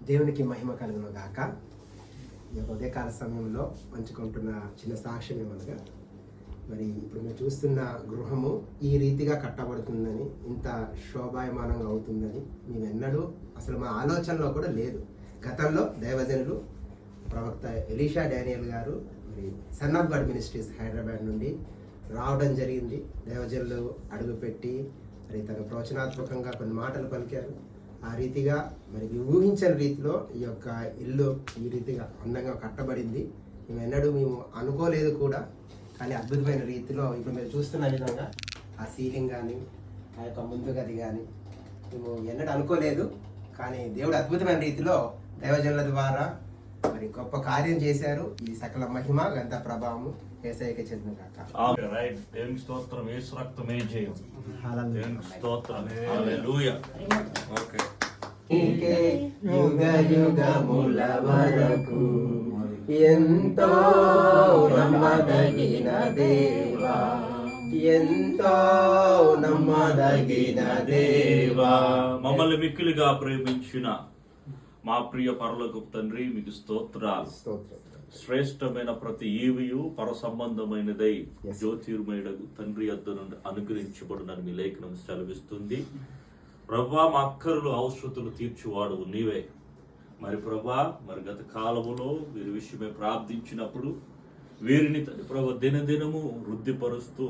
దేవునికి మహిమ కలుగును గాక. ఈ యొక్క ఉదయకాల సమయంలో పంచుకుంటున్న చిన్న సాక్ష్యం ఏమనగా, మరి ఇప్పుడు మేము చూస్తున్న గృహము ఈ రీతిగా కట్టబడుతుందని, ఇంత శోభాయమానంగా అవుతుందని మేమెన్నడూ అసలు మా ఆలోచనలో కూడా లేదు. గతంలో దైవజనులు ప్రవక్త ఎలీషా డానియల్ గారు మరి son of God ministries Hyderabad నుండి రావడం జరిగింది. దైవజనులు అడుగుపెట్టి మరి తన ప్రవచనాత్మకంగా కొన్ని మాటలు పలికారు. ఆ రీతిగా మరి ఊహించని రీతిలో ఈ యొక్క ఇల్లు ఈ రీతిగా అందంగా కట్టబడింది. మేము అనుకోలేదు కూడా, కానీ అద్భుతమైన రీతిలో ఇప్పుడు మీరు చూస్తున్న విధంగా ఆ సీలింగ్ కానీ, ఆ యొక్క ముందు గది కానీ మేము ఎన్నడూ అనుకోలేదు. కానీ దేవుడు అద్భుతమైన రీతిలో దైవజనుల ద్వారా మరి గొప్ప కార్యం చేశారు. ఈ సకల మహిమ గంత ప్రభావము యేసయ్యకే చెందిన గాక. దేవునికి స్తోత్రం. యేసు రక్తమే జయం. దేవునికి స్తోత్రం. హల్లెలూయా. ఓకే. నీకే యుగ యుగముల వరకు ఎంతో నమ్మదగిన దేవా, ఎంతో నమ్మదగిన దేవా. మమ్మల్ని మిక్కిలిగా ప్రేమించిన మా ప్రియ పరలోకపు తండ్రి, మీకు స్తోత్రాలు. శ్రేష్టమైన ప్రతి ఈవియు పర సంబంధమైనదై జ్యోతిర్మయుడగు తండ్రి యొద్ద నుండి అనుగ్రహించబడునని మీ లేఖనం సెలవిస్తుంది. ప్రభా, మా అక్కర్లు అవసరతలు తీర్చువాడు నీవే. మరి ప్రభా, మరి గత కాలములో వీరి విషయమే ప్రార్థించినప్పుడు వీరిని ప్రభా దినదినము వృద్ధిపరుస్తూ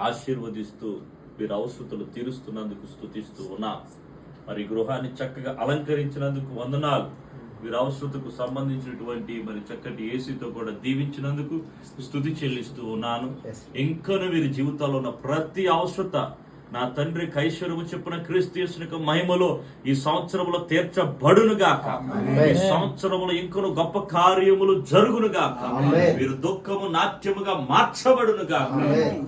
ఆశీర్వదిస్తూ వీరి అవసరతలు తీరుస్తున్నందుకు స్తుతిస్తూ ఉన్నా. మరి గృహాన్ని చక్కగా అలంకరించినందుకు వందనాలు. వీరి అవసరతకు సంబంధించినటువంటి మరి చక్కటి ఏసీతో కూడా దీవించినందుకు స్తుతి చెల్లిస్తూ ఉన్నాను. ఇంకను వీరి జీవితాల్లో ఉన్న ప్రతి అవసరత నా తండ్రి ఐశ్వర్యము చెప్పిన క్రీస్తు యేసు మహిమలో ఈ సంవత్సరంలో తీర్చబడునుగాక. ఈ సంవత్సరంలో ఇంకొను గొప్ప కార్యములు జరుగునుగాక. వీరు దుఃఖము నాట్యముగా మార్చబడునుగాక.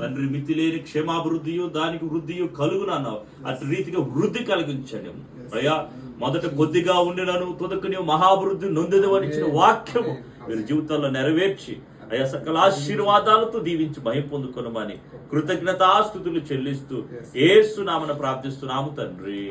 తండ్రి, మితిలేని క్షేమాభివృద్ధియు దానికి వృద్ధియు కలుగునన్నావు. అటు రీతిగా వృద్ధి కలిగించండి అయ్యా. మొదట కొద్దిగా ఉండినను తుదకు నీవు మహాభివృద్ధి నొందెదవని ఇచ్చిన వాక్యము వీరి జీవితాల్లో నెరవేర్చి అయ్యా సకల ఆశీర్వాదాలతో దీవించి మహిమ పొందుకొనమని కృతజ్ఞతాస్తుతులు చెల్లిస్తూ యేసు నామమున ప్రార్థిస్తున్నాము తండ్రి.